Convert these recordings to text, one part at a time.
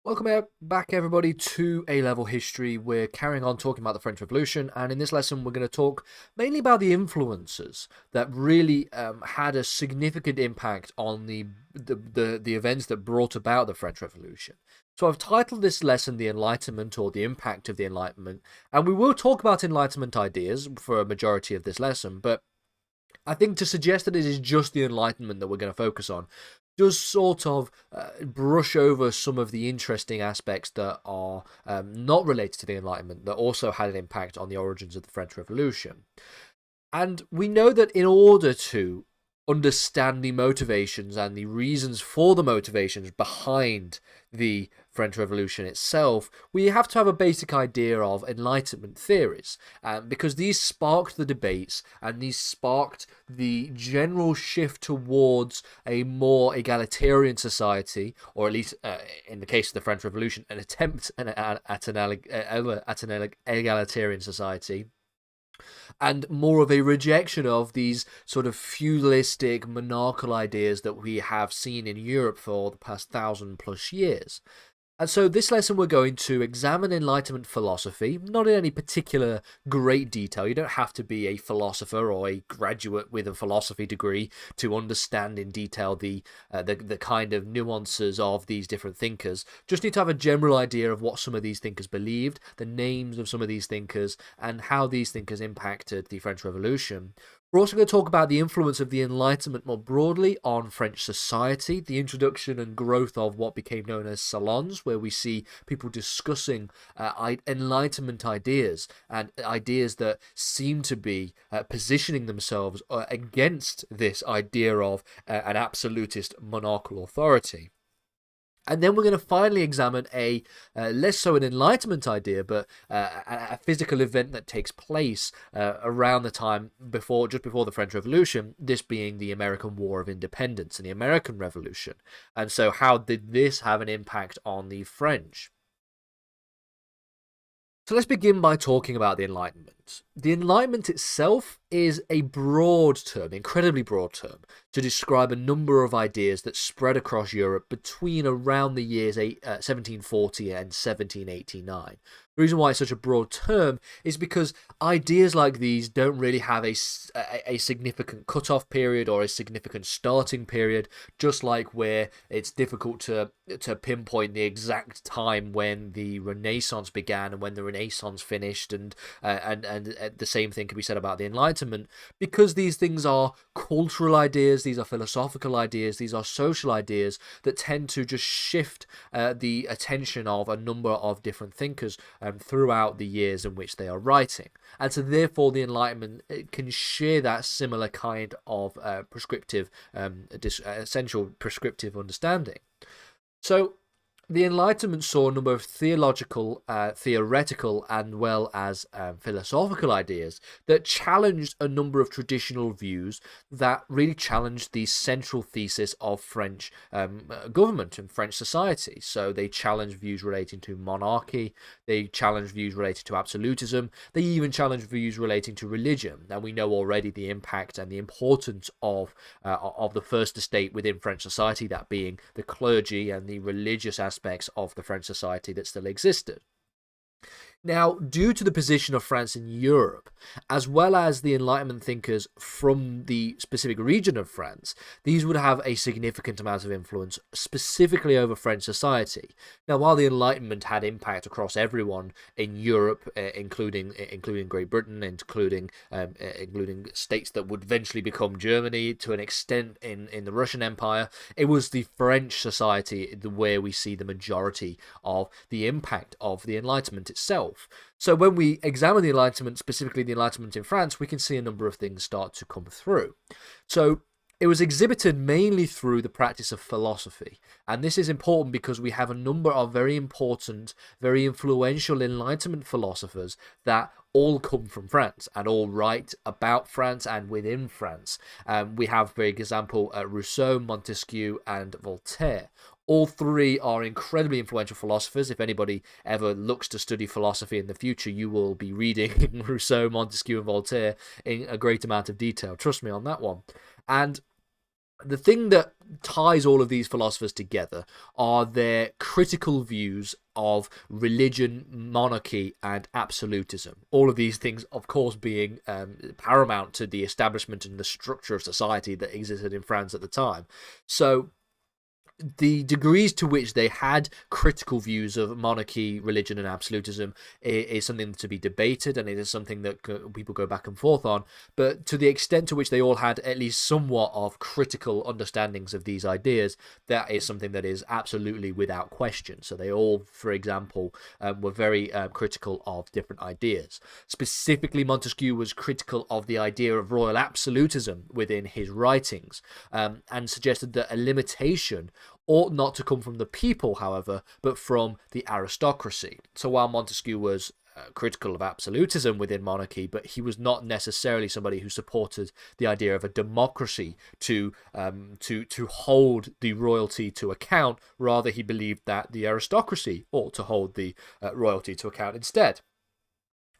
Welcome back, everybody, to A-Level History. We're carrying on talking about the French Revolution, and in this lesson, we're going to talk mainly about the influences that really had a significant impact on the events that brought about the French Revolution. So I've titled this lesson The Enlightenment, or the Impact of the Enlightenment, and we will talk about Enlightenment ideas for a majority of this lesson, but I think to suggest that it is just the Enlightenment that we're going to focus on does sort of brush over some of the interesting aspects that are not related to the Enlightenment that also had an impact on the origins of the French Revolution. And we know that in order to understand the motivations and the reasons for the motivations behind the French Revolution itself, we have to have a basic idea of Enlightenment theories, because these sparked the debates and these sparked the general shift towards a more egalitarian society, or at least in the case of the French Revolution, an attempt at an egalitarian society, and more of a rejection of these sort of feudalistic monarchical ideas that we have seen in Europe for the past 1,000+ years. And so this lesson we're going to examine Enlightenment philosophy, not in any particular great detail. You don't have to be a philosopher or a graduate with a philosophy degree to understand in detail the kind of nuances of these different thinkers. Just need to have a general idea of what some of these thinkers believed, the names of some of these thinkers, and how these thinkers impacted the French Revolution. We're also going to talk about the influence of the Enlightenment more broadly on French society, the introduction and growth of what became known as Salons, where we see people discussing Enlightenment ideas and ideas that seem to be positioning themselves against this idea of an absolutist monarchical authority. And then we're going to finally examine a less so an Enlightenment idea, but a physical event that takes place around the time just before the French Revolution, this being the American War of Independence and the American Revolution. And so how did this have an impact on the French? So let's begin by talking about the Enlightenment. The Enlightenment itself is a broad term, incredibly broad term, to describe a number of ideas that spread across Europe between around the years 1740 and 1789. The reason why it's such a broad term is because ideas like these don't really have a significant cutoff period or a significant starting period, just like where it's difficult to pinpoint the exact time when the Renaissance began and when the Renaissance finished, and the same thing can be said about the Enlightenment, because these things are cultural ideas, these are philosophical ideas, these are social ideas that tend to just shift the attention of a number of different thinkers throughout the years in which they are writing. And so therefore the Enlightenment can share that similar kind of essential prescriptive understanding. So the Enlightenment saw a number of theological, theoretical, and well as philosophical ideas that challenged a number of traditional views that really challenged the central thesis of French government and French society. So they challenged views relating to monarchy, they challenged views related to absolutism, they even challenged views relating to religion. And we know already the impact and the importance of the First Estate within French society, that being the clergy and the religious aspects of the French society that still existed. Now, due to the position of France in Europe, as well as the Enlightenment thinkers from the specific region of France, these would have a significant amount of influence, specifically over French society. Now, while the Enlightenment had impact across everyone in Europe, including Great Britain, including states that would eventually become Germany to an extent in the Russian Empire, it was the French society where we see the majority of the impact of the Enlightenment itself. So when we examine the Enlightenment, specifically the Enlightenment in France, we can see a number of things start to come through. So it was exhibited mainly through the practice of philosophy. And this is important because we have a number of very important, very influential Enlightenment philosophers that all come from France and all write about France and within France. We have, for example, Rousseau, Montesquieu, and Voltaire. All three are incredibly influential philosophers. If anybody ever looks to study philosophy in the future, you will be reading Rousseau, Montesquieu, and Voltaire in a great amount of detail. Trust me on that one. And The thing that ties all of these philosophers together are their critical views of religion, monarchy, and absolutism. All of these things, of course, being paramount to the establishment and the structure of society that existed in France at the time. So the degrees to which they had critical views of monarchy, religion, and absolutism is something to be debated, and it is something that people go back and forth on. But to the extent to which they all had at least somewhat of critical understandings of these ideas, that is something that is absolutely without question. So they all, for example, were very critical of different ideas. Specifically, Montesquieu was critical of the idea of royal absolutism within his writings, and suggested that a limitation ought not to come from the people, however, but from the aristocracy. So while Montesquieu was critical of absolutism within monarchy, but he was not necessarily somebody who supported the idea of a democracy to hold the royalty to account. Rather, he believed that the aristocracy ought to hold the royalty to account instead.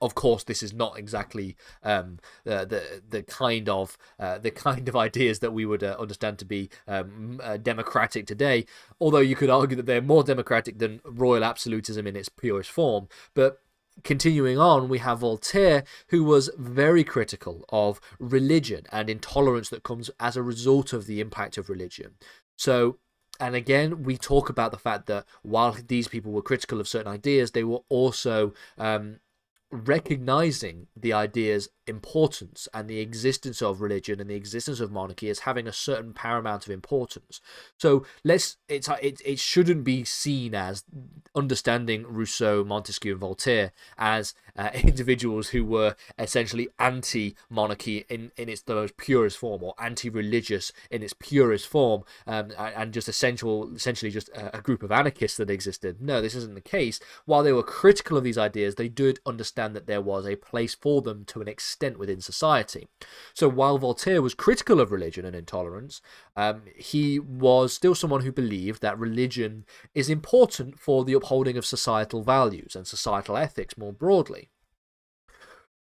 Of course, this is not exactly the kind of ideas that we would understand to be democratic today. Although you could argue that they're more democratic than royal absolutism in its purest form. But continuing on, we have Voltaire, who was very critical of religion and intolerance that comes as a result of the impact of religion. So. And again, we talk about the fact that while these people were critical of certain ideas, they were also recognizing the idea's importance and the existence of religion and the existence of monarchy as having a certain paramount of importance. So it shouldn't be seen as understanding Rousseau, Montesquieu, and Voltaire as individuals who were essentially anti-monarchy in its the most purest form, or anti-religious in its purest form, and just essentially just a group of anarchists that existed. No, this isn't the case. While they were critical of these ideas, they did understand that there was a place for them to an extent within society. So while Voltaire was critical of religion and intolerance, he was still someone who believed that religion is important for the upholding of societal values and societal ethics more broadly.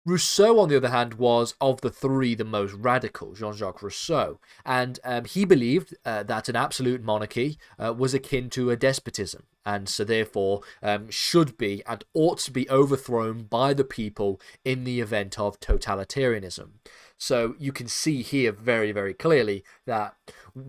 Rousseau, on the other hand, was, of the three, the most radical, JeanJacques Rousseau, and he believed that an absolute monarchy was akin to a despotism, and so therefore should be and ought to be overthrown by the people in the event of totalitarianism. So you can see here very, very clearly that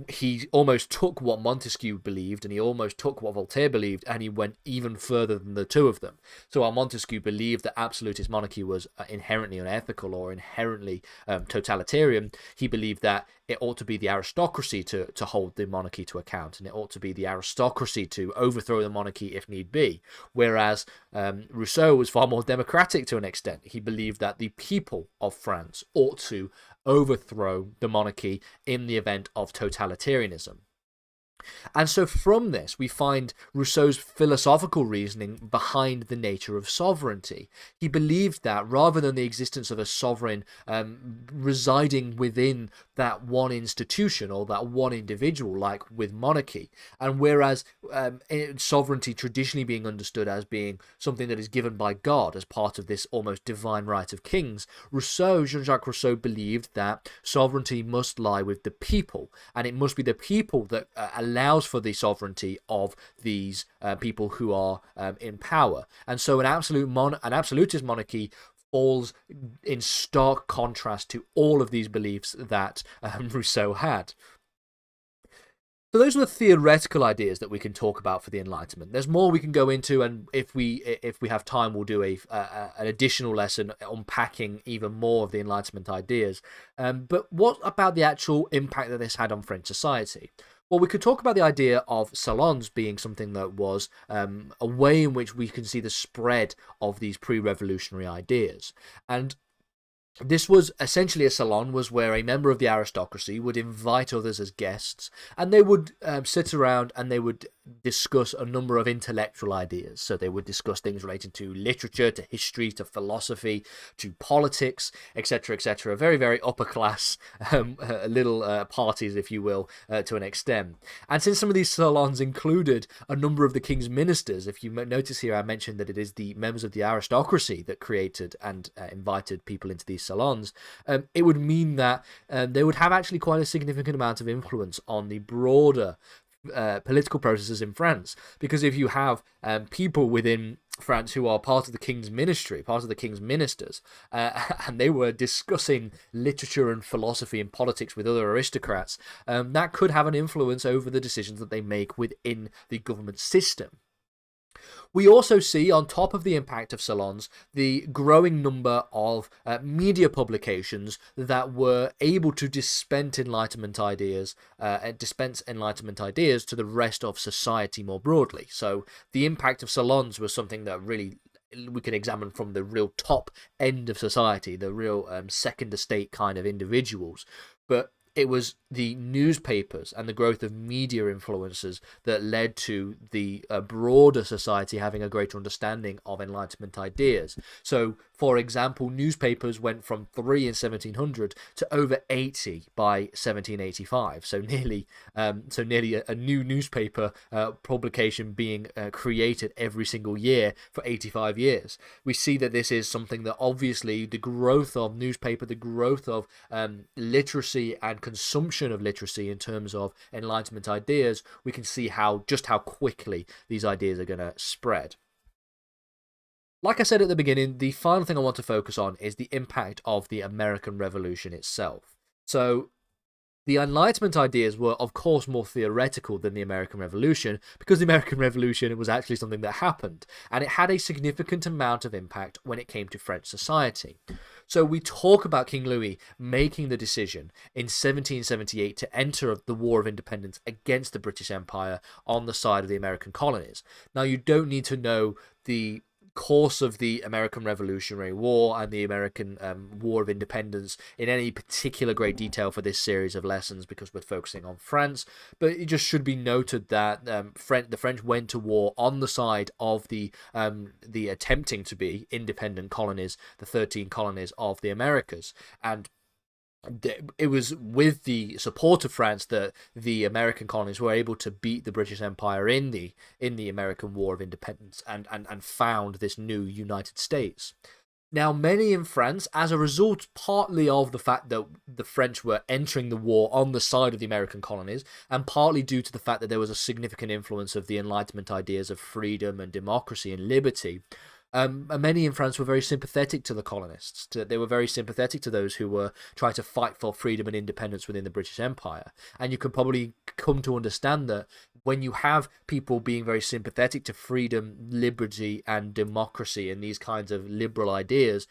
he almost took what Montesquieu believed and he almost took what Voltaire believed, and he went even further than the two of them. So while Montesquieu believed that absolutist monarchy was inherently unethical or inherently totalitarian, he believed that it ought to be the aristocracy to hold the monarchy to account, and it ought to be the aristocracy to overthrow the monarchy if need be. Whereas Rousseau was far more democratic to an extent. He believed that the people of France ought to overthrow the monarchy in the event of totalitarianism. And so from this, we find Rousseau's philosophical reasoning behind the nature of sovereignty. He believed that rather than the existence of a sovereign residing within that one institution or that one individual, like with monarchy, and whereas sovereignty traditionally being understood as being something that is given by God as part of this almost divine right of kings, Jean-Jacques Rousseau believed that sovereignty must lie with the people, and it must be the people that allows for the sovereignty of these people who are in power. And so an absolutist monarchy falls in stark contrast to all of these beliefs that Rousseau had. So those are the theoretical ideas that we can talk about for the Enlightenment. There's more we can go into, and if we have time, we'll do an additional lesson unpacking even more of the Enlightenment ideas. But what about the actual impact that this had on French society? Well, we could talk about the idea of salons being something that was a way in which we can see the spread of these pre-revolutionary ideas. And this was essentially a salon was where a member of the aristocracy would invite others as guests, and they would sit around and they would discuss a number of intellectual ideas. So they would discuss things relating to literature, to history, to philosophy, to politics, etc., etc. Very, very upper class little parties, if you will, to an extent. And since some of these salons included a number of the king's ministers, if you notice here, I mentioned that it is the members of the aristocracy that created and invited people into these salons, it would mean that they would have actually quite a significant amount of influence on the broader political processes in France. Because if you have people within France who are part of the king's ministry, part of the king's ministers, and they were discussing literature and philosophy and politics with other aristocrats, that could have an influence over the decisions that they make within the government system. We also see, on top of the impact of salons, the growing number of media publications that were able to dispense Enlightenment ideas to the rest of society more broadly. So the impact of salons was something that really we can examine from the real top end of society, the real second estate kind of individuals. But it was the newspapers and the growth of media influences that led to the broader society having a greater understanding of Enlightenment ideas. So, for example, newspapers went from 3 in 1700 to over 80 by 1785. So nearly a new newspaper publication being created every single year for 85 years. We see that this is something that obviously the growth of newspaper, the growth of literacy and consumption of literacy in terms of Enlightenment ideas, we can see how quickly these ideas are going to spread. Like I said at the beginning, the final thing I want to focus on is the impact of the American Revolution itself. So the Enlightenment ideas were, of course, more theoretical than the American Revolution, because the American Revolution was actually something that happened, and it had a significant amount of impact when it came to French society. So we talk about King Louis making the decision in 1778 to enter the War of Independence against the British Empire on the side of the American colonies. Now, you don't need to know the course of the American Revolutionary War and the American War of Independence in any particular great detail for this series of lessons, because we're focusing on France, but it just should be noted that the French went to war on the side of the attempting to be independent colonies, the 13 colonies of the Americas, and it was with the support of France that the American colonies were able to beat the British Empire in the American War of Independence and found this new United States. Now, many in France, as a result partly of the fact that the French were entering the war on the side of the American colonies, and partly due to the fact that there was a significant influence of the Enlightenment ideas of freedom and democracy and liberty, many in France were very sympathetic to the colonists. They were very sympathetic to those who were trying to fight for freedom and independence within the British Empire. And you can probably come to understand that when you have people being very sympathetic to freedom, liberty, and democracy and these kinds of liberal ideas,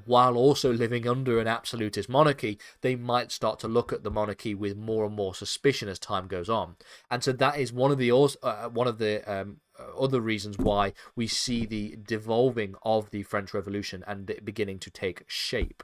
while also living under an absolutist monarchy, they might start to look at the monarchy with more and more suspicion as time goes on. And so that is one of the other reasons why we see the devolving of the French Revolution and it beginning to take shape.